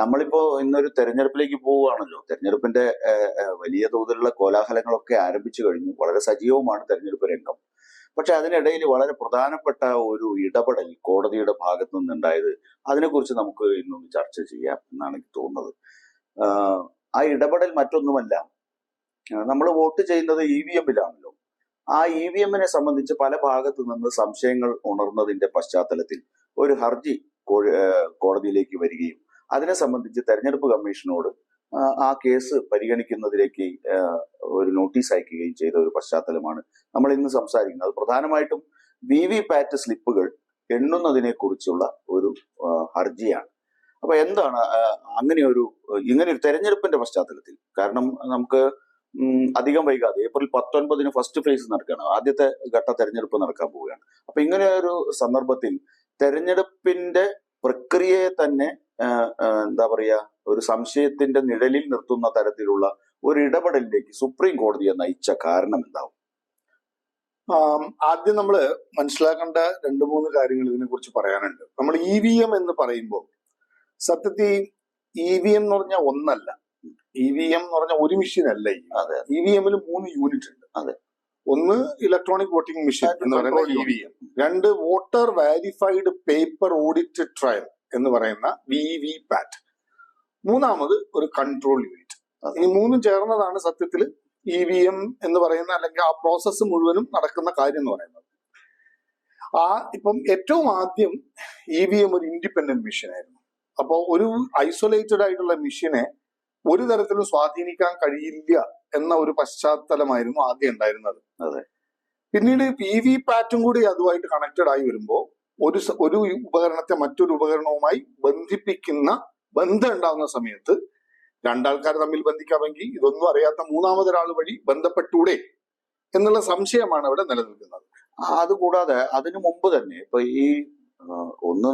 നമ്മളിപ്പോ ഇന്നൊരു തെരഞ്ഞെടുപ്പിലേക്ക് പോവുകയാണല്ലോ. തെരഞ്ഞെടുപ്പിന്റെ വലിയ തോതിലുള്ള കോലാഹലങ്ങളൊക്കെ ആരംഭിച്ചു കഴിഞ്ഞു. വളരെ സജീവമാണ് തെരഞ്ഞെടുപ്പ് രംഗം. പക്ഷെ അതിനിടയിൽ വളരെ പ്രധാനപ്പെട്ട ഒരു ഇടപെടൽ കോടതിയുടെ ഭാഗത്തു നിന്നുണ്ടായത്, അതിനെക്കുറിച്ച് നമുക്ക് ഇന്നൊന്ന് ചർച്ച ചെയ്യാം എന്നാണ് എനിക്ക് തോന്നുന്നത്. ആ ഇടപെടൽ മറ്റൊന്നുമല്ല, നമ്മൾ വോട്ട് ചെയ്യുന്നത് EVM-ലാണല്ലോ. ആ EVM-നെ സംബന്ധിച്ച് പല ഭാഗത്തു നിന്ന് സംശയങ്ങൾ ഉണർന്നതിന്റെ പശ്ചാത്തലത്തിൽ ഒരു ഹർജി കോടതിയിലേക്ക് വരികയും അതിനെ സംബന്ധിച്ച് തെരഞ്ഞെടുപ്പ് കമ്മീഷനോട് ആ കേസ് പരിഗണിക്കുന്നതിലേക്ക് ഒരു നോട്ടീസ് അയക്കുകയും ചെയ്ത ഒരു പശ്ചാത്തലമാണ് നമ്മൾ ഇന്ന് സംസാരിക്കുന്നത്. പ്രധാനമായിട്ടും VVPAT സ്ലിപ്പുകൾ എണ്ണുന്നതിനെ കുറിച്ചുള്ള ഒരു ഹർജിയാണ്. അപ്പൊ എന്താണ് ഇങ്ങനെ ഒരു തെരഞ്ഞെടുപ്പിന്റെ പശ്ചാത്തലത്തിൽ? കാരണം നമുക്ക് അധികം വൈകാതെ April 19 ഫസ്റ്റ് ഫേസ് നടക്കുകയാണ്, ആദ്യത്തെ ഘട്ട തെരഞ്ഞെടുപ്പ് നടക്കാൻ പോവുകയാണ്. അപ്പൊ ഇങ്ങനെ ഒരു സന്ദർഭത്തിൽ തെരഞ്ഞെടുപ്പിന്റെ പ്രക്രിയയെ തന്നെ എന്താ പറയാ, ഒരു സംശയത്തിന്റെ നിഴലിൽ നിർത്തുന്ന തരത്തിലുള്ള ഒരു ഇടപെടലിലേക്ക് സുപ്രീം കോടതിയെ നയിച്ച കാരണം എന്താവും? ആദ്യം നമ്മൾ മനസ്സിലാക്കേണ്ട 2-3 കാര്യങ്ങൾ ഇതിനെ കുറിച്ച് പറയാനുണ്ട്. നമ്മൾ EVM എന്ന് പറയുമ്പോൾ സത്യത്തിൽ EVM എന്ന് പറഞ്ഞാൽ ഒന്നല്ല. EVM എന്ന് പറഞ്ഞാൽ ഒരു മെഷീൻ അല്ല. EVM-ൽ 3 യൂണിറ്റ് ഉണ്ട്. അതെ. ഒന്ന് ഇലക്ട്രോണിക് വോട്ടിംഗ് മെഷീൻ എന്ന് പറയുന്ന EVM, 2 voter verified paper audit trail എന്ന് പറയുന്ന VVPAT, 3ാമത് ഒരു കൺട്രോൾ യൂണിറ്റ്. ഈ 3ഉം ചേർന്നതാണ് സത്യത്തിൽ EVM എന്ന് പറയുന്ന, അല്ലെങ്കിൽ ആ പ്രോസസ്സ് മുഴുവനും നടക്കുന്ന കാര്യം എന്ന് പറയുന്നത്. ഇപ്പം ഏറ്റവും ആദ്യം EVM ഒരു ഇൻഡിപെൻഡന്റ് മെഷീൻ ആയിരുന്നു. അപ്പോൾ ഒരു ഐസൊലേറ്റഡ് ആയിട്ടുള്ള മെഷീനെ ഒരു തരത്തിലും സ്വാധീനിക്കാൻ കഴിയില്ല എന്ന ഒരു പശ്ചാത്തലമായിരുന്നു ആദ്യം ഉണ്ടായിരുന്നത്. അതെ. പിന്നീട് VVPAT-ഉം കൂടി അതുമായിട്ട് കണക്റ്റഡ് ആയി വരുമ്പോൾ ഒരു ഉപകരണത്തെ മറ്റൊരു ഉപകരണവുമായി ബന്ധം ഉണ്ടാകുന്ന സമയത്ത് രണ്ടാൾക്കാർ തമ്മിൽ ബന്ധിക്കാമെങ്കിൽ ഇതൊന്നും അറിയാത്ത 3ാമതൊരാൾ വഴി ബന്ധപ്പെട്ടൂടെ എന്നുള്ള സംശയമാണ് അവിടെ നിലനിൽക്കുന്നത്. അതുകൂടാതെ അതിനു മുമ്പ് തന്നെ ഇപ്പൊ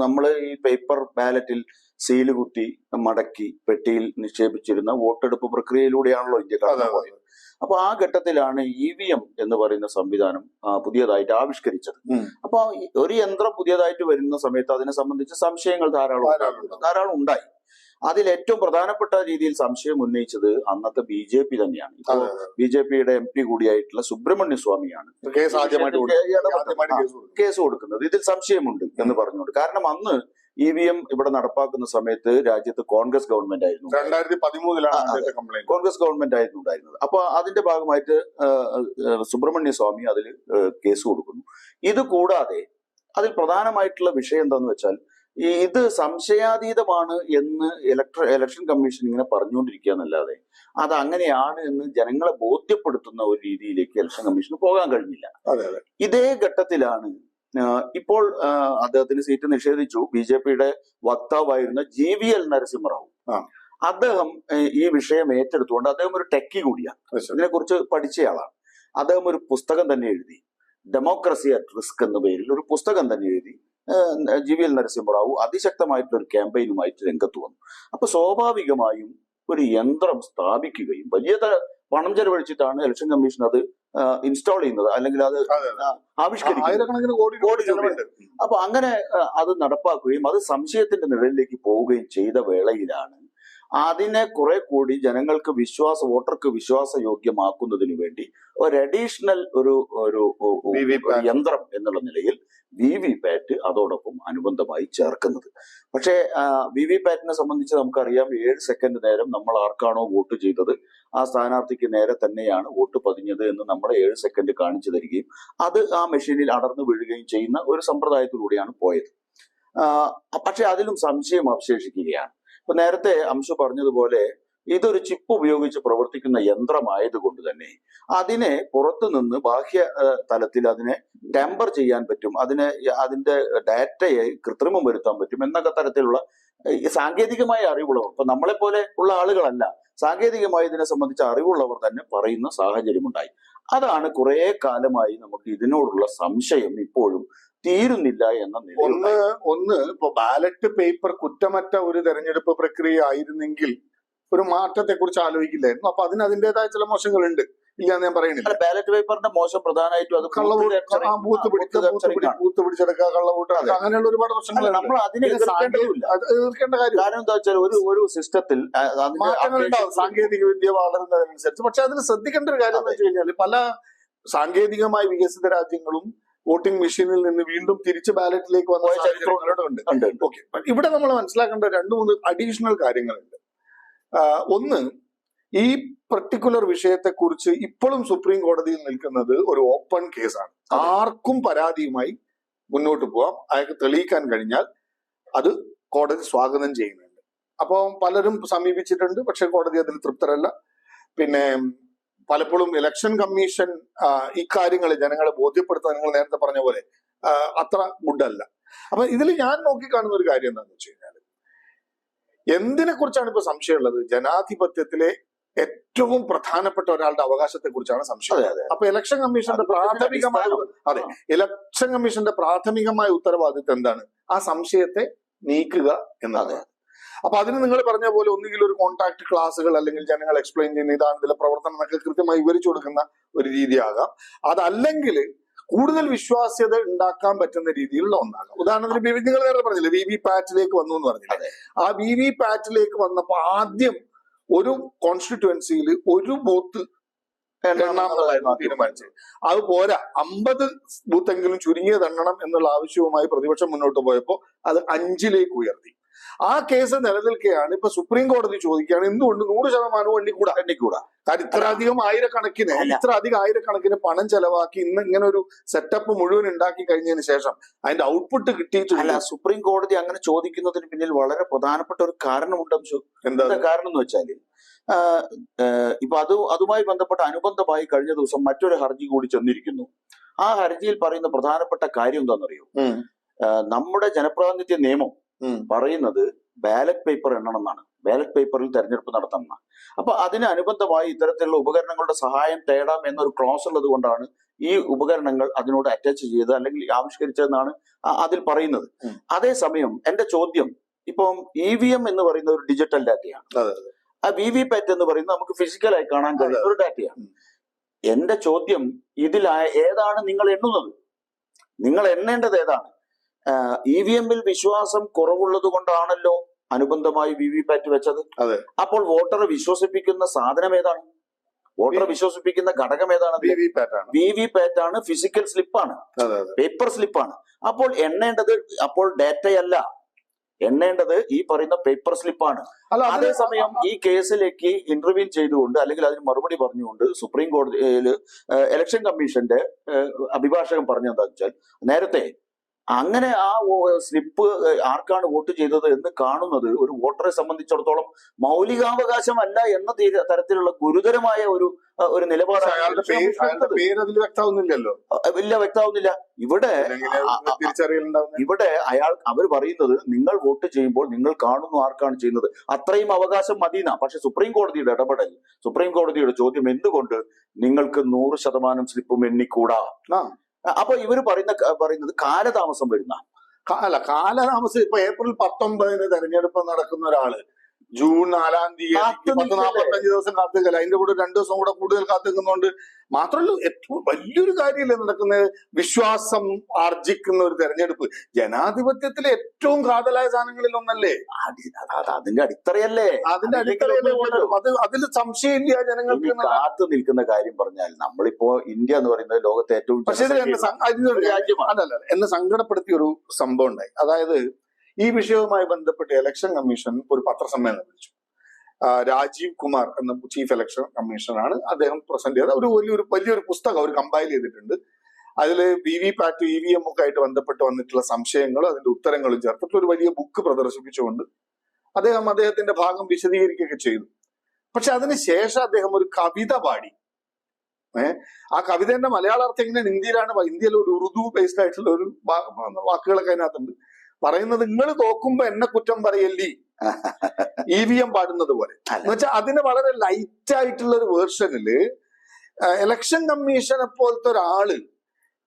നമ്മൾ ഈ പേപ്പർ ബാലറ്റിൽ സീല് കുത്തി മടക്കി പെട്ടിയിൽ നിക്ഷേപിച്ചിരുന്ന വോട്ടെടുപ്പ് പ്രക്രിയയിലൂടെയാണല്ലോ ഇന്ത്യ കടന്നുപോയത്. അപ്പൊ ആ ഘട്ടത്തിലാണ് EVM എന്ന് പറയുന്ന സംവിധാനം പുതിയതായിട്ട് ആവിഷ്കരിച്ചത്. അപ്പൊ ഒരു യന്ത്രം പുതിയതായിട്ട് വരുന്ന സമയത്ത് അതിനെ സംബന്ധിച്ച് സംശയങ്ങൾ ധാരാളം ഉണ്ടായി. അതിൽ ഏറ്റവും പ്രധാനപ്പെട്ട രീതിയിൽ സംശയം ഉന്നയിച്ചത് അന്നത്തെ BJP തന്നെയാണ്. ഇപ്പോൾ BJP-യുടെ MP കൂടിയായിട്ടുള്ള സുബ്രഹ്മണ്യ സ്വാമിയാണ് കേസ് കൊടുക്കുന്നത്. ഇതിൽ സംശയമുണ്ട് എന്ന് പറഞ്ഞുകൊണ്ട്. കാരണം അന്ന് EVM ഇവിടെ നടപ്പാക്കുന്ന സമയത്ത് രാജ്യത്ത് കോൺഗ്രസ് ഗവൺമെന്റ് ആയിരുന്നു. 2013 കോൺഗ്രസ് ഗവൺമെന്റ് ആയിരുന്നു ഉണ്ടായിരുന്നത്. അപ്പൊ അതിന്റെ ഭാഗമായിട്ട് സുബ്രഹ്മണ്യ സ്വാമി അതിൽ കേസ് കൊടുക്കുന്നു. ഇത് കൂടാതെ അതിൽ പ്രധാനമായിട്ടുള്ള വിഷയം എന്താന്ന് വെച്ചാൽ, ഇത് സംശയാതീതമാണ് എന്ന് ഇലക്ഷൻ കമ്മീഷൻ ഇങ്ങനെ പറഞ്ഞുകൊണ്ടിരിക്കുക എന്നല്ലാതെ അത് അങ്ങനെയാണ് എന്ന് ജനങ്ങളെ ബോധ്യപ്പെടുത്തുന്ന ഒരു രീതിയിലേക്ക് ഇലക്ഷൻ കമ്മീഷന് പോകാൻ കഴിഞ്ഞില്ല. ഇതേ ഘട്ടത്തിലാണ് ഇപ്പോൾ അദ്ദേഹത്തിന് സീറ്റ് നിഷേധിച്ചു BJP-യുടെ വക്താവായിരുന്ന GVL നരസിംഹറാവു. അദ്ദേഹം ഈ വിഷയം ഏറ്റെടുത്തുകൊണ്ട്, അദ്ദേഹം ഒരു ടെക്കി കൂടിയാണ്, ഇതിനെക്കുറിച്ച് പഠിച്ചയാളാണ്. അദ്ദേഹം ഒരു പുസ്തകം തന്നെ എഴുതി, ഡെമോക്രസി അറ്റ് റിസ്ക് എന്ന പേരിൽ ഒരു പുസ്തകം തന്നെ എഴുതി. GVL നരസിംഹറാവു അതിശക്തമായിട്ടൊരു ക്യാമ്പയിനുമായിട്ട് രംഗത്ത് വന്നു. അപ്പൊ സ്വാഭാവികമായും ഒരു യന്ത്രം സ്ഥാപിക്കുകയും വലിയ പണം ചെലവഴിച്ചിട്ടാണ് ഇലക്ഷൻ കമ്മീഷൻ അത് ഇൻസ്റ്റാൾ ചെയ്യുന്നത്, അല്ലെങ്കിൽ അത് ആവിഷ്കരിക്കുന്നത്. കോടി രൂപയുണ്ട്. അപ്പൊ അങ്ങനെ അത് നടപ്പാക്കുകയും അത് സംശയത്തിന്റെ നിഴലിലേക്ക് പോവുകയും ചെയ്ത വേളയിലാണ് അതിനെ കുറെ കൂടി ജനങ്ങൾക്ക് വോട്ടർക്ക് വിശ്വാസയോഗ്യമാക്കുന്നതിന് വേണ്ടി ഒരു അഡീഷണൽ ഒരു യന്ത്രം എന്നുള്ള നിലയിൽ VVPAT അതോടൊപ്പം അനുബന്ധമായി ചേർക്കുന്നത്. പക്ഷേ VVPAT-നെ സംബന്ധിച്ച് നമുക്കറിയാം, 7 സെക്കൻഡ് നേരം നമ്മൾ ആർക്കാണോ വോട്ട് ചെയ്തത് ആ സ്ഥാനാർത്ഥിക്ക് നേരെ തന്നെയാണ് വോട്ട് പതിഞ്ഞത് എന്ന് നമ്മളെ 7 സെക്കൻഡ് കാണിച്ചു തരികയും അത് ആ മെഷീനിൽ അടർന്നു വീഴുകയും ചെയ്യുന്ന ഒരു സമ്പ്രദായത്തിലൂടെയാണ് പോയത്. പക്ഷെ അതിലും സംശയം അവശേഷിക്കുകയാണ്. ഇപ്പൊ നേരത്തെ അംശു പറഞ്ഞതുപോലെ ഇതൊരു ചിപ്പ് ഉപയോഗിച്ച് പ്രവർത്തിക്കുന്ന യന്ത്രമായതുകൊണ്ട് തന്നെ അതിനെ പുറത്തുനിന്ന് ബാഹ്യ തലത്തിൽ അതിനെ ടാമ്പർ ചെയ്യാൻ പറ്റും, അതിന്റെ ഡാറ്റയെ കൃത്രിമം വരുത്താൻ പറ്റും എന്നൊക്കെ തരത്തിലുള്ള സാങ്കേതികമായ അറിവുള്ളവർ, ഇപ്പൊ നമ്മളെ പോലെ ഉള്ള ആളുകളല്ല, സാങ്കേതികമായി ഇതിനെ സംബന്ധിച്ച് അറിവുള്ളവർ തന്നെ പറയുന്ന സാഹചര്യമുണ്ടായി. അതാണ് കുറെ കാലമായി നമുക്ക് ഇതിനോടുള്ള സംശയം ഇപ്പോഴും തീരുന്നില്ല എന്ന ഒന്ന് ഇപ്പൊ ബാലറ്റ് പേപ്പർ കുറ്റമറ്റ ഒരു തെരഞ്ഞെടുപ്പ് പ്രക്രിയ ആയിരുന്നെങ്കിൽ ഒരു മാറ്റത്തെ കുറിച്ച് ആലോചിക്കില്ലായിരുന്നു. അപ്പൊ അതിന് അതിൻ്റെതായ ചില മോശങ്ങളുണ്ട്. ഇല്ല എന്ന് ഞാൻ പറയുന്നില്ല. ബാലറ്റ് പേപ്പറിന്റെ മോശം പ്രധാനമായിട്ടും അത് ബൂത്ത് പിടിച്ചെടുക്കുക, കള്ളവോട്ട്, അങ്ങനെയുള്ള ഒരുപാട് പ്രശ്നങ്ങൾ നമ്മൾ അതിനെ എതിർക്കേണ്ട കാര്യം. കാരണം എന്താ വെച്ചാൽ ഒരു സിസ്റ്റത്തിൽ മാറ്റങ്ങളുണ്ടാവും സാങ്കേതിക വിദ്യ വളരുന്നതിനനുസരിച്ച്. പക്ഷെ അതിൽ ശ്രദ്ധിക്കേണ്ട ഒരു കാര്യം എന്ന് വെച്ച് കഴിഞ്ഞാൽ പല സാങ്കേതികമായി വികസിത രാജ്യങ്ങളും വോട്ടിംഗ് മെഷീനിൽ നിന്ന് വീണ്ടും തിരിച്ച് ബാലറ്റിലേക്ക് വന്ന ചരിത്രങ്ങളുണ്ട്. ഓക്കെ, ഇവിടെ നമ്മൾ മനസ്സിലാക്കേണ്ട 2-3 അഡീഷണൽ കാര്യങ്ങളുണ്ട്. ഒന്ന്, ഈ പർട്ടിക്കുലർ വിഷയത്തെക്കുറിച്ച് ഇപ്പോഴും സുപ്രീം കോടതിയിൽ നിൽക്കുന്നത് ഒരു ഓപ്പൺ കേസാണ്. ആർക്കും പരാതിയുമായി മുന്നോട്ട് പോവാം. അയാൾക്ക് തെളിയിക്കാൻ കഴിഞ്ഞാൽ അത് കോടതി സ്വാഗതം ചെയ്യുന്നുണ്ട്. അപ്പോൾ പലരും സമീപിച്ചിട്ടുണ്ട്, പക്ഷെ കോടതി അതിൽ തൃപ്തരല്ല. പിന്നെ പലപ്പോഴും ഇലക്ഷൻ കമ്മീഷൻ ഇക്കാര്യങ്ങൾ ജനങ്ങളെ ബോധ്യപ്പെടുത്താൻ നിങ്ങൾ നേരത്തെ പറഞ്ഞ പോലെ അത്ര ഗുഡല്ല. അപ്പൊ ഇതിൽ ഞാൻ നോക്കിക്കാണുന്ന ഒരു കാര്യം എന്താണെന്ന് വെച്ച് കഴിഞ്ഞാൽ, എന്തിനെ കുറിച്ചാണ് ഇപ്പൊ സംശയമുള്ളത്? ജനാധിപത്യത്തിലെ ഏറ്റവും പ്രധാനപ്പെട്ട ഒരാളുടെ അവകാശത്തെ കുറിച്ചാണ് സംശയം. അപ്പൊ ഇലക്ഷൻ കമ്മീഷന്റെ പ്രാഥമികമായ ഉത്തരവാദിത്വം എന്താണ്? ആ സംശയത്തെ നീക്കുക എന്നതാണ്. അപ്പൊ അതിന് നിങ്ങൾ പറഞ്ഞ പോലെ ഒന്നുകിൽ ഒരു കോൺടാക്ട് ക്ലാസുകൾ, അല്ലെങ്കിൽ ജനങ്ങൾ എക്സ്പ്ലെയിൻ ചെയ്യുന്ന ഇതാണ് ഇതിലെ പ്രവർത്തനം എന്നൊക്കെ കൃത്യമായി വിവരിച്ചു കൊടുക്കുന്ന ഒരു രീതിയാകാം. അതല്ലെങ്കിൽ കൂടുതൽ വിശ്വാസ്യത ഉണ്ടാക്കാൻ പറ്റുന്ന രീതിയിലുള്ള ഒന്നാകാം. ഉദാഹരണത്തിന് നിങ്ങൾ നേരത്തെ പറഞ്ഞില്ലേ VVPAT വന്നു എന്ന് പറഞ്ഞില്ലേ? ആ VVPAT വന്നപ്പോ ആദ്യം ഒരു കോൺസ്റ്റിറ്റ്യുവൻസിയിൽ ഒരു ബൂത്ത് എണ്ണാമെന്നുള്ളതായിരുന്നു തീരുമാനിച്ചത്. അത് പോരാ, 50 ബൂത്തെങ്കിലും ചുരുങ്ങിയത് എണ്ണണം എന്നുള്ള ആവശ്യവുമായി പ്രതിപക്ഷം മുന്നോട്ട് പോയപ്പോൾ അത് 5 ഉയർത്തി. ആ കേസ് നിലനിൽക്കുകയാണ്. ഇപ്പൊ സുപ്രീം കോടതി ചോദിക്കുകയാണ് എന്തുകൊണ്ട് 100% എണ്ണിക്കൂടാ. കാരണം ഇത്ര അധികം ആയിരക്കണക്കിന് പണം ചെലവാക്കി ഇങ്ങനെ ഒരു സെറ്റപ്പ് മുഴുവൻ ഉണ്ടാക്കി കഴിഞ്ഞതിന് ശേഷം അതിന്റെ ഔട്ട്പുട്ട് കിട്ടിയിട്ടില്ല. സുപ്രീം കോടതി അങ്ങനെ ചോദിക്കുന്നതിന് പിന്നിൽ വളരെ പ്രധാനപ്പെട്ട ഒരു കാരണമുണ്ട്. എന്താ കാരണം എന്ന് വെച്ചാല്, ഇപ്പൊ അതുമായി ബന്ധപ്പെട്ട അനുബന്ധമായി കഴിഞ്ഞ ദിവസം മറ്റൊരു ഹർജി കൂടി ചെന്നിരിക്കുന്നു. ആ ഹർജിയിൽ പറയുന്ന പ്രധാനപ്പെട്ട കാര്യം എന്താണെന്നറിയോ? നമ്മുടെ ജനപ്രാതിനിധ്യ നിയമം പറയുന്നത് ബാലറ്റ് പേപ്പർ എണ്ണണം എന്നാണ്. ബാലറ്റ് പേപ്പറിൽ തെരഞ്ഞെടുപ്പ് നടത്തണം. അപ്പൊ അതിന് അനുബന്ധമായി ഇത്തരത്തിലുള്ള ഉപകരണങ്ങളുടെ സഹായം തേടാം എന്നൊരു ക്ലോസ് ഉള്ളത് കൊണ്ടാണ് ഈ ഉപകരണങ്ങൾ അതിനോട് അറ്റാച്ച് ചെയ്ത് അല്ലെങ്കിൽ ആവിഷ്കരിച്ചതെന്നാണ് അതിൽ പറയുന്നത്. അതേസമയം എന്റെ ചോദ്യം, ഇപ്പം EVM എന്ന് പറയുന്ന ഒരു ഡിജിറ്റൽ ഡാറ്റയാണ്. ആ VVPAT എന്ന് പറയുന്നത് നമുക്ക് ഫിസിക്കലായി കാണാൻ കഴിയുന്ന ഒരു ഡാറ്റയാണ്. എന്റെ ചോദ്യം, ഇതിൽ ഏതാണ് നിങ്ങൾ എണ്ണുന്നത്? നിങ്ങൾ എണ്ണേണ്ടത് ഏതാണ്? EVM-ൽ വിശ്വാസം കുറവുള്ളത് കൊണ്ടാണല്ലോ അനുബന്ധമായി VVPAT വെച്ചത്. അപ്പോൾ വോട്ടറെ വിശ്വസിപ്പിക്കുന്ന സാധനം ഏതാണ്? വോട്ടറെ വിശ്വസിപ്പിക്കുന്ന ഘടകം ഏതാണ്? VVPAT ആണ്. ഫിസിക്കൽ സ്ലിപ്പാണ്, പേപ്പർ സ്ലിപ്പാണ്. അപ്പോൾ എണ്ണേണ്ടത് അപ്പോൾ ഡാറ്റയല്ല, എണ്ണേണ്ടത് ഈ പറയുന്ന പേപ്പർ സ്ലിപ്പാണ്. അതേസമയം ഈ കേസിലേക്ക് ഇന്റർവ്യൂ ചെയ്തുകൊണ്ട് അല്ലെങ്കിൽ അതിന് മറുപടി പറഞ്ഞുകൊണ്ട് സുപ്രീം കോടതിയിൽ ഇലക്ഷൻ കമ്മീഷന്റെ അഭിഭാഷകൻ പറഞ്ഞെന്താന്ന് വെച്ചാൽ, നേരത്തെ അങ്ങനെ ആ സ്ലിപ്പ് ആർക്കാണ് വോട്ട് ചെയ്തത് എന്ന് കാണുന്നത് ഒരു വോട്ടറെ സംബന്ധിച്ചിടത്തോളം മൗലികാവകാശമല്ല എന്ന തരത്തിലുള്ള ഗുരുതരമായ ഒരു നിലപാടാണ്. വ്യക്തമാവുന്നില്ല. ഇവിടെ അവർ പറയുന്നത് നിങ്ങൾ വോട്ട് ചെയ്യുമ്പോൾ നിങ്ങൾ കാണുന്നു ആർക്കാണ് ചെയ്യുന്നത്, അത്രയും അവകാശം മതിയെന്നാ. പക്ഷെ സുപ്രീം കോടതിയുടെ ഇടപെടൽ, സുപ്രീം കോടതിയുടെ ചോദ്യം, എന്തുകൊണ്ട് നിങ്ങൾക്ക് 100% സ്ലിപ്പും എണ്ണിക്കൂടാ? അപ്പൊ ഇവര് പറയുന്നത് കാലതാമസം വരുന്ന കാലതാമസം. ഇപ്പൊ ഏപ്രിൽ 19 തെരഞ്ഞെടുപ്പ് നടക്കുന്ന ഒരാള് ജൂൺ 4-ാം തീയതി 45 ദിവസം കാത്തുനിൽക്കല. അതിന്റെ കൂടെ 2 ദിവസം കൂടെ കൂടുതൽ കാത്തുനിൽക്കുന്നുണ്ട്. മാത്രമല്ല, ഏറ്റവും വലിയൊരു കാര്യമല്ലേ നടക്കുന്നത്? വിശ്വാസം ആർജിക്കുന്ന ഒരു തെരഞ്ഞെടുപ്പ് ജനാധിപത്യത്തിലെ ഏറ്റവും കാതലായ സാധനങ്ങളിൽ ഒന്നല്ലേ? അതിന്റെ അടിത്തറയല്ലേ? അതിൽ സംശയമില്ല. ജനങ്ങൾക്ക് കാത്തു നിൽക്കുന്ന കാര്യം പറഞ്ഞാൽ, നമ്മളിപ്പോ ഇന്ത്യ എന്ന് പറയുന്നത് ലോകത്തെ ഏറ്റവും രാജ്യമാണ്. എന്നെ സങ്കടപ്പെടുത്തിയ ഒരു സംഭവം ഉണ്ടായി. അതായത് ഈ വിഷയവുമായി ബന്ധപ്പെട്ട് ഇലക്ഷൻ കമ്മീഷൻ ഒരു പത്രസമ്മേളനം വിളിച്ചു. രാജീവ് കുമാർ എന്ന ചീഫ് ഇലക്ഷൻ കമ്മീഷണറാണ്. അദ്ദേഹം പ്രസന്റ് ചെയ്ത വലിയൊരു പുസ്തകം അവർ കമ്പൈൽ ചെയ്തിട്ടുണ്ട്. അതിൽ VVPAT EVM ഒക്കെ ആയിട്ട് ബന്ധപ്പെട്ട് വന്നിട്ടുള്ള സംശയങ്ങളും അതിന്റെ ഉത്തരങ്ങളും ചേർത്തിട്ട് ഒരു വലിയ ബുക്ക് പ്രദർശിപ്പിച്ചുകൊണ്ട് അദ്ദേഹത്തിന്റെ ഭാഗം വിശദീകരിക്കുകയൊക്കെ ചെയ്തു. പക്ഷെ അതിനുശേഷം അദ്ദേഹം ഒരു കവിത പാടി. ആ കവിതയുടെ മലയാളാർത്ഥം എങ്ങനെ ഹിന്ദിയിലാണ്, ഇന്ത്യയിൽ ഒരു ഉറുദു ബേസ്ഡ് ആയിട്ടുള്ള ഒരു വാക്കുകളൊക്കെ അതിനകത്തുണ്ട്. പറയുന്നത്, നിങ്ങൾ തോക്കുമ്പോ എന്നെ കുറ്റം പറയല്ലേ, EVM പാടുന്നത് പോലെ. എന്ന് വെച്ചാൽ അതിന് വളരെ ലൈറ്റ് ആയിട്ടുള്ള ഒരു വേർഷനില് ഇലക്ഷൻ കമ്മീഷനെ പോലത്തെ ഒരാള്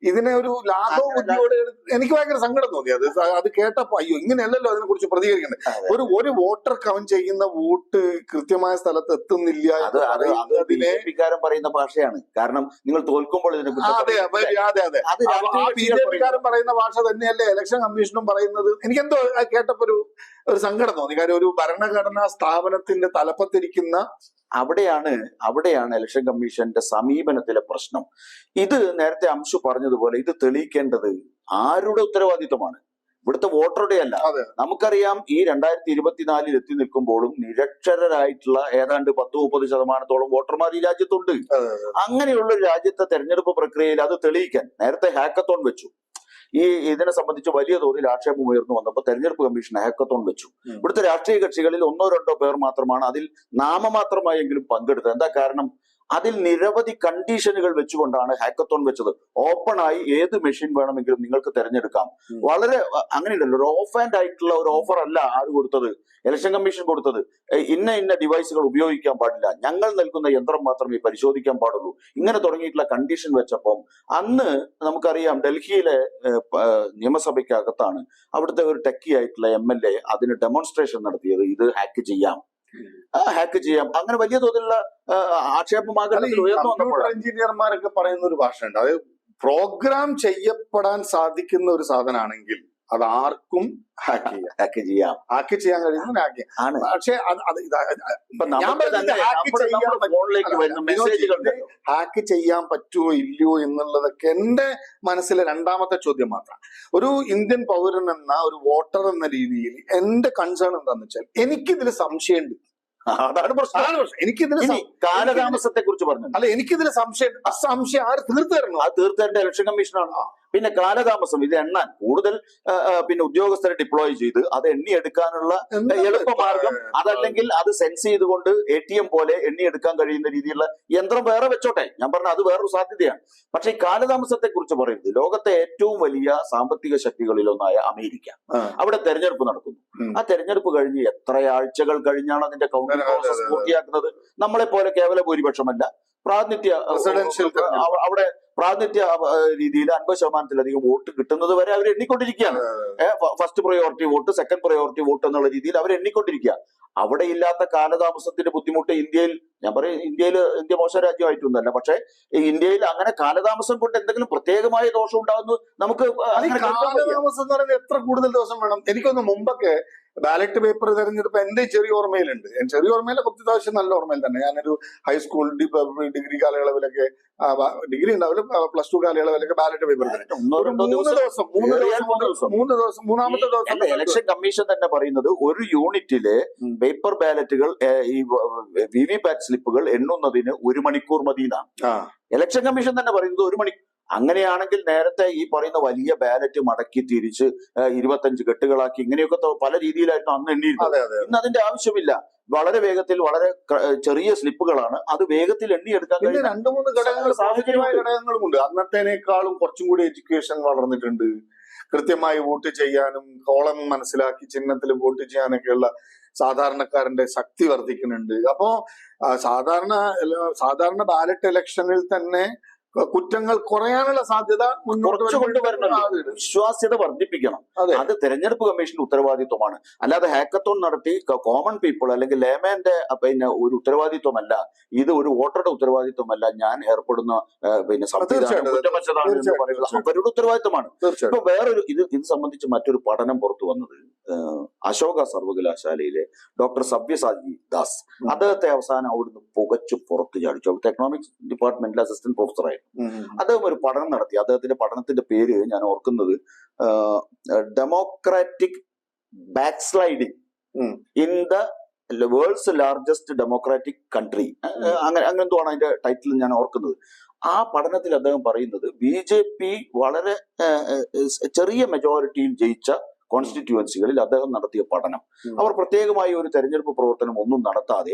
ഇതിനെ ഒരു ലാഘവ ബുദ്ധിയോടെ എനിക്ക് ഭയങ്കര സങ്കടം തോന്നി. അത് കേട്ടപ്പോ അയ്യോ ഇങ്ങനെയല്ലല്ലോ അതിനെ കുറിച്ച് പ്രതികരിക്കേണ്ടത്. ഒരു വോട്ടർ കൗണ്ട് ചെയ്യുന്ന വോട്ട് കൃത്യമായ സ്ഥലത്ത് എത്തുന്നില്ല. ബിജെപിക്കാരൻ പറയുന്ന ഭാഷയാണ്. കാരണം നിങ്ങൾ തോൽക്കുമ്പോൾ ഇതിനെ അതെ ബിജെപിക്കാരൻ പറയുന്ന ഭാഷ തന്നെയല്ലേ ഇലക്ഷൻ കമ്മീഷനും പറയുന്നത്. എനിക്കെന്തോ കേട്ടപ്പോ ഒരു സങ്കടം തോന്നി. കാര്യം ഒരു ഭരണഘടനാ സ്ഥാപനത്തിന്റെ തലപ്പത്തിരിക്കുന്ന അവിടെയാണ് ഇലക്ഷൻ കമ്മീഷന്റെ സമീപനത്തിലെ പ്രശ്നം. ഇത് നേരത്തെ അംശു പറഞ്ഞതുപോലെ ഇത് തെളിയിക്കേണ്ടത് ആരുടെ ഉത്തരവാദിത്വമാണ്? ഇവിടുത്തെ വോട്ടറുടെ അല്ല. നമുക്കറിയാം ഈ 2024 എത്തി നിൽക്കുമ്പോഴും നിരക്ഷരരായിട്ടുള്ള ഏതാണ്ട് 10-30% വോട്ടർമാർ ഈ രാജ്യത്തുണ്ട്. അങ്ങനെയുള്ള ഒരു രാജ്യത്തെ തെരഞ്ഞെടുപ്പ് പ്രക്രിയയിൽ അത് തെളിയിക്കാൻ നേരത്തെ ഹാക്കത്തോൺ വെച്ചു. ഇതിനെ സംബന്ധിച്ച് വലിയ തോതിൽ ആക്ഷേപം ഉയർന്നു വന്നപ്പോൾ തെരഞ്ഞെടുപ്പ് കമ്മീഷൻ ഹാക്കത്തോൺ വെച്ചു. ഇവിടുത്തെ രാഷ്ട്രീയ കക്ഷികളിൽ 1-2 പേർ മാത്രമാണ് അതിൽ നാമമാത്രമായെങ്കിലും പങ്കെടുത്തത്. എന്താ കാരണം? അതിൽ നിരവധി കണ്ടീഷനുകൾ വെച്ചുകൊണ്ടാണ് ഹാക്കത്തോൺ വെച്ചത്. ഓപ്പണായി ഏത് മെഷീൻ വേണമെങ്കിലും നിങ്ങൾക്ക് തെരഞ്ഞെടുക്കാം. വളരെ അങ്ങനെയുണ്ടല്ലോ, ഒരു ഓഫ് ആൻഡ് ആയിട്ടുള്ള ഒരു ഓഫർ അല്ല ആര് കൊടുത്തത്, ഇലക്ഷൻ കമ്മീഷൻ കൊടുത്തത്. ഇന്ന ഡിവൈസുകൾ ഉപയോഗിക്കാൻ പാടില്ല, ഞങ്ങൾ നൽകുന്ന യന്ത്രം മാത്രമേ പരിശോധിക്കാൻ പാടുള്ളൂ, ഇങ്ങനെ തുടങ്ങിയിട്ടുള്ള കണ്ടീഷൻ വെച്ചപ്പം അന്ന് നമുക്കറിയാം ഡൽഹിയിലെ നിയമസഭയ്ക്കകത്താണ് അവിടുത്തെ ഒരു ടെക്കി ആയിട്ടുള്ള MLA അതിന് ഡെമോൺസ്ട്രേഷൻ നടത്തിയത്. ഇത് ഹാക്ക് ചെയ്യാം. അങ്ങനെ വലിയ തോതിലുള്ള ആക്ഷേപമാകട്ടെ ഉയർന്നു വന്നപ്പോൾ എഞ്ചിനീയർമാരൊക്കെ പറയുന്ന ഒരു ഭാഷയുണ്ട്. അത് പ്രോഗ്രാം ചെയ്യപ്പെടാൻ സാധിക്കുന്ന ഒരു സാധനമാണെങ്കിൽ അത് ആർക്കും ഹാക്ക് ചെയ്യാൻ കഴിയുന്ന ആണ്. പക്ഷെ ഹാക്ക് ചെയ്യാൻ പറ്റുമോ ഇല്ലയോ എന്നുള്ളതൊക്കെ എന്റെ മനസ്സിലെ രണ്ടാമത്തെ ചോദ്യം മാത്രം. ഒരു ഇന്ത്യൻ പൗരൻ എന്ന ഒരു വോട്ടർ എന്ന രീതിയിൽ എന്റെ കൺസേൺ എന്താന്ന് വെച്ചാൽ എനിക്കിതിൽ സംശയമുണ്ട്. അതാണ് പ്രശ്നം. എനിക്കിതിന് കാലതാമസത്തെ കുറിച്ച് പറഞ്ഞു. അല്ല, എനിക്കിതിൽ സംശയം ആര് തീർത്തു തരണം? അത് തീർത്തേണ്ട ഇലക്ഷൻ കമ്മീഷനാണ്. പിന്നെ കാലതാമസം ഇത് എണ്ണാൻ കൂടുതൽ ഉദ്യോഗസ്ഥരെ ഡിപ്ലോയ് ചെയ്ത് അത് എണ്ണിയെടുക്കാനുള്ള എളുപ്പമാർഗം, അതല്ലെങ്കിൽ അത് സെൻസ് ചെയ്തുകൊണ്ട് ATM പോലെ എണ്ണിയെടുക്കാൻ കഴിയുന്ന രീതിയിലുള്ള യന്ത്രം വേറെ വെച്ചോട്ടെ. ഞാൻ പറഞ്ഞ അത് വേറൊരു സാധ്യതയാണ്. പക്ഷെ ഈ കാലതാമസത്തെ കുറിച്ച് പറയുന്നത് ലോകത്തെ ഏറ്റവും വലിയ സാമ്പത്തിക ശക്തികളിലൊന്നായ അമേരിക്ക, അവിടെ തെരഞ്ഞെടുപ്പ് നടക്കുന്നു. ആ തെരഞ്ഞെടുപ്പ് കഴിഞ്ഞ് എത്ര ആഴ്ചകൾ കഴിഞ്ഞാണ് അതിന്റെ കൗണ്ടിംഗ് പ്രോസസ് പൂർത്തിയാക്കുന്നത്? നമ്മളെ പോലെ കേവല ഭൂരിപക്ഷമല്ല, അവിടെ പ്രാതിനിധ്യ രീതിയിൽ 50%-ലധികം വോട്ട് കിട്ടുന്നത് വരെ അവർ എണ്ണിക്കൊണ്ടിരിക്കുകയാണ്. First priority vote, second priority vote എന്നുള്ള രീതിയിൽ അവർ എണ്ണിക്കൊണ്ടിരിക്കുക. അവിടെ ഇല്ലാത്ത കാലതാമസത്തിന്റെ ബുദ്ധിമുട്ട് ഇന്ത്യയിൽ, ഞാൻ പറയും ഇന്ത്യ മോശം രാജ്യമായിട്ടൊന്നല്ല, പക്ഷെ ഇന്ത്യയിൽ അങ്ങനെ കാലതാമസം കൊണ്ട് എന്തെങ്കിലും പ്രത്യേകമായ ദോഷം ഉണ്ടാകുന്നു നമുക്ക്. കാലതാമസം എന്ന് പറയുന്നത് എത്ര കൂടുതൽ ദിവസം വേണം? എനിക്കൊന്ന് മുമ്പൊക്കെ ബാലറ്റ് പേപ്പർ തെരഞ്ഞെടുപ്പ് എന്റെ ചെറിയ ഓർമ്മയിലുണ്ട്. ചെറിയ ഓർമ്മയിലെ കുറച്ച് പ്രാവശ്യം നല്ല ഓർമ്മയിൽ തന്നെ ഞാനൊരു ഹൈസ്കൂൾ ഡിഗ്രി കാലയളവിലൊക്കെ, ഡിഗ്രി ഉണ്ടാവില്ല, +2 കാലയളവിലൊക്കെ ബാലറ്റ് പേപ്പർ മൂന്നാമത്തെ ദിവസം ഇലക്ഷൻ കമ്മീഷൻ തന്നെ പറയുന്നത് ഒരു യൂണിറ്റിലെ പേപ്പർ ബാലറ്റുകൾ ഈ VVPAT സ്ലിപ്പുകൾ എണ്ണുന്നതിന് 1 മണിക്കൂർ മതിയെന്നാണ് ഇലക്ഷൻ കമ്മീഷൻ തന്നെ പറയുന്നത്. 1 മണിക്കൂർ. അങ്ങനെയാണെങ്കിൽ നേരത്തെ ഈ പറയുന്ന വലിയ ബാലറ്റ് മടക്കി തിരിച്ച് 25 കെട്ടുകളാക്കി ഇങ്ങനെയൊക്കെ പല രീതിയിലായിരുന്നു അന്ന് എണ്ണിയിരുന്നത്. ഇന്ന് അതിന്റെ ആവശ്യമില്ല. വളരെ വേഗത്തിൽ, വളരെ ചെറിയ സ്ലിപ്പുകളാണ്, അത് വേഗത്തിൽ എണ്ണിയെടുക്കാൻ കഴിയും. 2-3 സാഹചര്യമായ ഘടകങ്ങളുമുണ്ട്. അന്നത്തേനേക്കാളും കുറച്ചും കൂടി എഡ്യൂക്കേഷൻ വളർന്നിട്ടുണ്ട്. കൃത്യമായി വോട്ട് ചെയ്യാനും കോളം മനസ്സിലാക്കി ചിഹ്നത്തിൽ വോട്ട് ചെയ്യാനൊക്കെയുള്ള സാധാരണക്കാരന്റെ ശക്തി വർദ്ധിക്കുന്നുണ്ട്. അപ്പോ സാധാരണ ബാലറ്റ് ഇലക്ഷനിൽ തന്നെ കുറ്റങ്ങൾ കുറയാനുള്ള സാധ്യത മുന്നോട്ട് വിശ്വാസ്യത വർദ്ധിപ്പിക്കണം. അത് തെരഞ്ഞെടുപ്പ് കമ്മീഷന്റെ ഉത്തരവാദിത്വമാണ്. അല്ലാതെ ഹാക്കത്തോൺ നടത്തി കോമൺ പീപ്പിൾ അല്ലെങ്കിൽ ലേമാന്റെ ഒരു ഉത്തരവാദിത്വമല്ല. ഇത് ഒരു വോട്ടറുടെ ഉത്തരവാദിത്വമല്ല. ഞാൻ ഏർപ്പെടുന്ന സംവിധാനം കുറ്റമറ്റതാണെന്ന് പറയുന്നത് അവരുടെ ഉത്തരവാദിത്വമാണ്. ഇപ്പൊ വേറൊരു ഇത് സംബന്ധിച്ച് മറ്റൊരു പഠനം പുറത്തു വന്നത് അശോക സർവകലാശാലയിലെ ഡോക്ടർ സവ്യസാചി ദാസ്, അദ്ദേഹത്തെ അവസാനം അവിടുന്ന് പുകച്ചു പുറത്തു ചാടിച്ചു. അവിടുത്തെ എക്കണോമിക്സ് ഡിപ്പാർട്ട്മെന്റിലെ അസിസ്റ്റന്റ് പ്രൊഫസറായിരുന്നു. അദ്ദേഹം ഒരു പഠനം നടത്തി. അദ്ദേഹത്തിന്റെ പഠനത്തിന്റെ പേര് ഞാൻ ഓർക്കുന്നത് democratic backsliding in the world's largest democratic country, അങ്ങനെന്തോ ആണ് അതിന്റെ ടൈറ്റിൽ ഞാൻ ഓർക്കുന്നത്. ആ പഠനത്തിൽ അദ്ദേഹം പറയുന്നത് BJP വളരെ ചെറിയ മെജോറിറ്റിയിൽ ജയിച്ച കോൺസ്റ്റിറ്റ്യുവൻസികളിൽ അദ്ദേഹം നടത്തിയ പഠനം, അവർ പ്രത്യേകമായി ഒരു തെരഞ്ഞെടുപ്പ് പ്രവർത്തനം ഒന്നും നടത്താതെ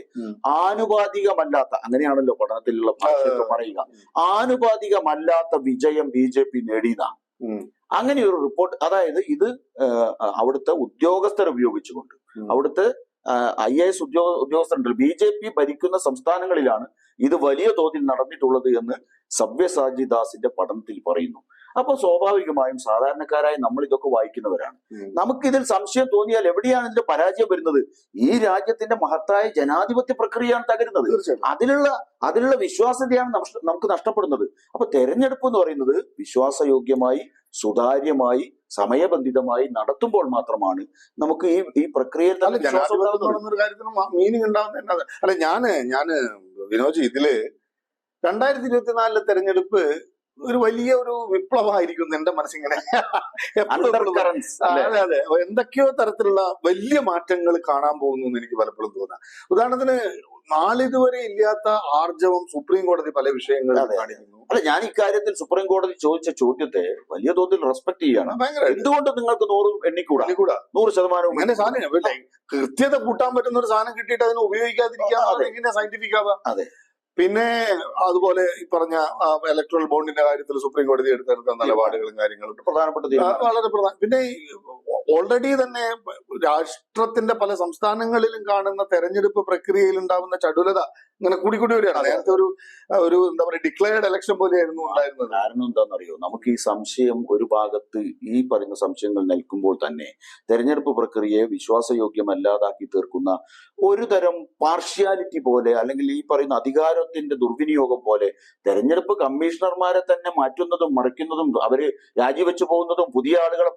ആനുപാതികമല്ലാത്ത, അങ്ങനെയാണല്ലോ പഠനത്തിലുള്ള ഭാഷയൊക്കെ പറയുക, ആനുപാതികമല്ലാത്ത വിജയം BJP നേടിയതാണ്. അങ്ങനെ ഒരു റിപ്പോർട്ട്, അതായത് ഇത് അവിടുത്തെ ഉദ്യോഗസ്ഥരെ ഉപയോഗിച്ചുകൊണ്ട്, അവിടുത്തെ IAS ഉദ്യോഗസ്ഥരുണ്ട്, BJP ഭരിക്കുന്ന സംസ്ഥാനങ്ങളിലാണ് ഇത് വലിയ തോതിൽ നടന്നിട്ടുള്ളത് എന്ന് സവ്യസാചി ദാസിന്റെ പഠനത്തിൽ പറയുന്നു. അപ്പോൾ സ്വാഭാവികമായും സാധാരണക്കാരായ നമ്മൾ ഇതൊക്കെ വായിക്കുന്നവരാണ്. നമുക്ക് ഇതിൽ സംശയം തോന്നിയാൽ എവിടെയാണ് ഇതിന്റെ പരാജയം വരുന്നത്? ഈ രാജ്യത്തിന്റെ മഹത്തായ ജനാധിപത്യ പ്രക്രിയയാണ് തകരുന്നത്. അതിലുള്ള വിശ്വാസ്യതയാണ് നമുക്ക് നഷ്ടപ്പെടുന്നത്. അപ്പൊ തെരഞ്ഞെടുപ്പ് എന്ന് പറയുന്നത് വിശ്വാസയോഗ്യമായി, സുതാര്യമായി, സമയബന്ധിതമായി നടത്തുമ്പോൾ മാത്രമാണ് നമുക്ക് ഈ പ്രക്രിയയിൽ മീനിങ് ഉണ്ടാവുന്ന. അല്ല, ഞാന് വിനോജ്, ഇതില് 2024 തെരഞ്ഞെടുപ്പ് ഒരു വലിയ ഒരു വിപ്ലവമായിരിക്കും എന്റെ മനസ്സിങ്ങനെ. അതെ അതെ, എന്തൊക്കെയോ തരത്തിലുള്ള വലിയ മാറ്റങ്ങൾ കാണാൻ പോകുന്നു എന്ന് എനിക്ക് പലപ്പോഴും തോന്നാം. ഉദാഹരണത്തിന്, നാളിതുവരെ ഇല്ലാത്ത ആർജവം സുപ്രീം കോടതി പല വിഷയങ്ങളും കാണിക്കുന്നു. അല്ല, ഞാൻ ഇക്കാര്യത്തിൽ സുപ്രീം കോടതി ചോദിച്ച ചോദ്യത്തെ വലിയ തോതിൽ റെസ്പെക്ട് ചെയ്യാണ്. എന്തുകൊണ്ട് നിങ്ങൾക്ക് 100 എണ്ണിക്കൂടാ? 100% അങ്ങനെ സാധനം കൃത്യത കൂട്ടാൻ പറ്റുന്ന ഒരു സാധനം കിട്ടിയിട്ട് അതിനെ ഉപയോഗിക്കാതിരിക്കുക എങ്ങനെ സയന്റിഫിക് ആവാം? അതെ. പിന്നെ അതുപോലെ ഈ പറഞ്ഞ ഇലക്ട്രൽ ബോണ്ടിന്റെ കാര്യത്തിൽ സുപ്രീം കോടതി എടുത്തെടുത്ത നിലപാടുകളും കാര്യങ്ങളും പ്രധാനപ്പെട്ട വളരെ പ്രധാന. പിന്നെ ഓൾറെഡി തന്നെ രാഷ്ട്രത്തിന്റെ പല സംസ്ഥാനങ്ങളിലും കാണുന്ന തെരഞ്ഞെടുപ്പ് പ്രക്രിയയിൽ ഉണ്ടാകുന്ന ചടുലത ഇങ്ങനെ കൂടി വരികയാണ്. നേരത്തെ ഒരു എന്താ പറയുക, ഡിക്ലെയർഡ് ഇലക്ഷൻ പോലെയായിരുന്നു ഉണ്ടായിരുന്നത്. കാരണം എന്താണെന്നറിയോ, നമുക്ക് ഈ സംശയം ഒരു ഭാഗത്ത് ഈ പറയുന്ന സംശയങ്ങൾ നിൽക്കുമ്പോൾ തന്നെ തെരഞ്ഞെടുപ്പ് പ്രക്രിയയെ വിശ്വാസയോഗ്യമല്ലാതാക്കി തീർക്കുന്ന ഒരു തരം പാർഷ്യാലിറ്റി പോലെ, അല്ലെങ്കിൽ ഈ പറയുന്ന അധികാരത്തിന്റെ ദുർവിനിയോഗം പോലെ തെരഞ്ഞെടുപ്പ് കമ്മീഷണർമാരെ തന്നെ മാറ്റുന്നതും മറിക്കുന്നതും അവര് രാജിവെച്ചു പോകുന്നതും പുതിയ ആളുകളെ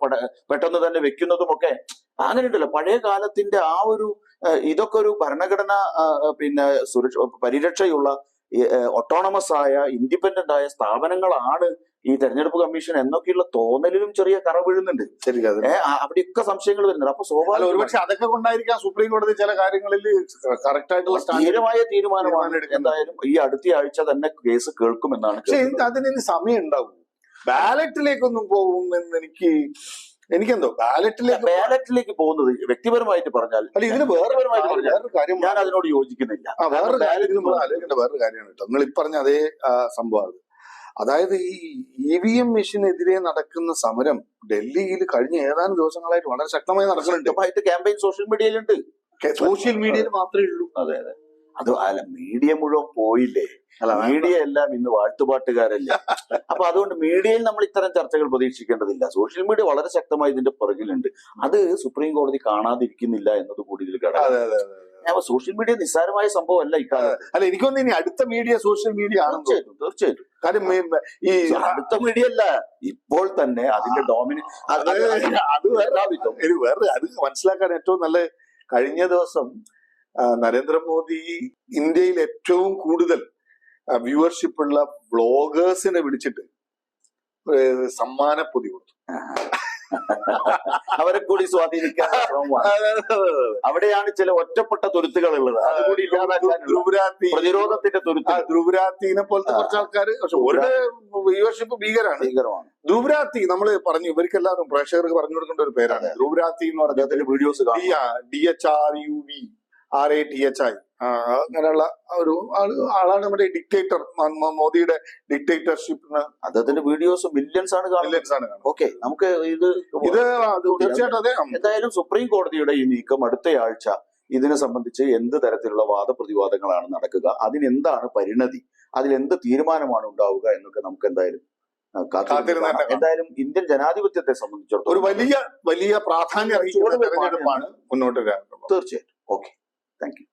പെട്ടെന്ന് തന്നെ വെക്കുന്നതും ഒക്കെ അങ്ങനെ ഉണ്ടല്ലോ. പഴയ കാലത്തിന്റെ ആ ഒരു ഇതൊക്കെ ഒരു ഭരണഘടന പരിരക്ഷയുള്ള ഒട്ടോണമസ് ആയ ഇൻഡിപെൻഡന്റ് ആയ സ്ഥാപനങ്ങളാണ് ഈ തെരഞ്ഞെടുപ്പ് കമ്മീഷൻ എന്നൊക്കെയുള്ള തോന്നലിലും ചെറിയ കറ വീഴുന്നുണ്ട്. അവിടെയൊക്കെ സംശയങ്ങൾ വരുന്നുണ്ട്. അപ്പൊ സ്വാഭാവികം ഒരുപക്ഷെ അതൊക്കെ കൊണ്ടായിരിക്കാം സുപ്രീം കോടതി ചില കാര്യങ്ങളിൽ കറക്റ്റ് ആയിട്ടുള്ള സ്ഥിരമായ തീരുമാനമാണ്. എന്തായാലും ഈ അടുത്ത ആഴ്ച തന്നെ കേസ് കേൾക്കുമെന്നാണ്. പക്ഷെ അതിന് സമയം ഉണ്ടാവും. ബാലറ്റിലേക്കൊന്നും പോകുമെന്ന് എനിക്കെന്തോ ബാലറ്റിലേക്ക് പോകുന്നത് വ്യക്തിപരമായിട്ട് പറഞ്ഞാൽ, അല്ല, ഇതിന് വേറൊരു കാര്യം ഞാൻ അതിനോട് യോജിക്കുന്നില്ല. വേറൊരു കാര്യമാണ് കേട്ടോ, നിങ്ങൾ ഇപ്പറഞ്ഞ അതേ സംഭവം. അതായത് ഈ EVM മെഷീനെതിരെ നടക്കുന്ന സമരം ഡൽഹിയിൽ കഴിഞ്ഞ ഏതാനും ദിവസങ്ങളായിട്ട് വളരെ ശക്തമായി നടക്കുന്നുണ്ട്. Campaign social മീഡിയയിലുണ്ട്. സോഷ്യൽ മീഡിയയിൽ മാത്രമേ ഉള്ളൂ. അതെ അതെ. അത് അല്ല, മീഡിയ മുഴുവൻ പോയില്ലേ? മീഡിയ എല്ലാം ഇന്ന് വാഴ്ത്തുപാട്ടുകാരല്ലേ? അപ്പൊ അതുകൊണ്ട് മീഡിയയിൽ നമ്മൾ ഇത്തരം ചർച്ചകൾ പ്രതീക്ഷിക്കേണ്ടതില്ല. സോഷ്യൽ മീഡിയ വളരെ ശക്തമായി ഇതിന്റെ പുറകിലുണ്ട്. അത് സുപ്രീം കോടതി കാണാതിരിക്കുന്നില്ല എന്നത് കൂടി ഇതിൽ ഘടകം. സോഷ്യൽ മീഡിയ നിസ്സാരമായ സംഭവമല്ല ഇക്കാലത്ത്. അല്ല, എനിക്കൊന്നും ഇനി അടുത്ത മീഡിയ സോഷ്യൽ മീഡിയ ആണ്. തീർച്ചയായിട്ടും. കാര്യം ഈ അടുത്ത മീഡിയ അല്ല, ഇപ്പോൾ തന്നെ അതിന്റെ അത് മനസ്സിലാക്കാൻ ഏറ്റവും നല്ല, കഴിഞ്ഞ ദിവസം നരേന്ദ്രമോദി ഇന്ത്യയിൽ ഏറ്റവും കൂടുതൽ വ്യൂവർഷിപ്പ് ഉള്ള വ്ളോഗേഴ്സിനെ വിളിച്ചിട്ട് സമ്മാനപ്പൊതി കൊടുത്തു. അവരെ കൂടി സ്വാധീനിക്കാൻ അവിടെയാണ് ചില ഒറ്റപ്പെട്ട തുരുത്തുകൾ ഉള്ളത്. അതുകൂടി ഇല്ലാതാക്കാൻ പ്രതിരോധത്തിന്റെ തുരുത്ത്. ധ്രുവരാത്തിനെ പോലത്തെ കുറച്ച് ആൾക്കാർ, പക്ഷെ അവരുടെ വ്യൂവർഷിപ്പ് ഭീകരമാണ്. ധ്രുവരാത്തി നമ്മൾ പറഞ്ഞു, ഇവർക്കെല്ലാവരും പ്രേക്ഷകർക്ക് പറഞ്ഞു കൊടുക്കേണ്ട ഒരു പേരാണ് ധ്രുവരാത്തി എന്ന് പറഞ്ഞ വീഡിയോസ്. DHRUVRATHI അങ്ങനെയുള്ള ഒരു ആളാണ് നമ്മുടെ ഡിക്റ്റേറ്റർ, മോദിയുടെ ഡിക്റ്റേറ്റർഷിപ്പ്. അദ്ദേഹത്തിന്റെ വീഡിയോസ് മില്യൺസ് ആണ് കാണുന്നത്. ഓക്കെ, നമുക്ക് ഇത് തീർച്ചയായിട്ടും അതെ. എന്തായാലും സുപ്രീം കോടതിയുടെ ഈ നീക്കം അടുത്തയാഴ്ച ഇതിനെ സംബന്ധിച്ച് എന്ത് തരത്തിലുള്ള വാദപ്രതിവാദങ്ങളാണ് നടക്കുക, അതിനെന്താണ് പരിണതി, അതിലെന്ത് തീരുമാനമാണ് ഉണ്ടാവുക എന്നൊക്കെ നമുക്ക് എന്തായാലും എന്തായാലും ഇന്ത്യൻ ജനാധിപത്യത്തെ സംബന്ധിച്ചിടത്തോളം ഒരു വലിയ പ്രാധാന്യം അറിയിക്കുന്ന തെരഞ്ഞെടുപ്പാണ് മുന്നോട്ട്. തീർച്ചയായിട്ടും. Okay, thank you.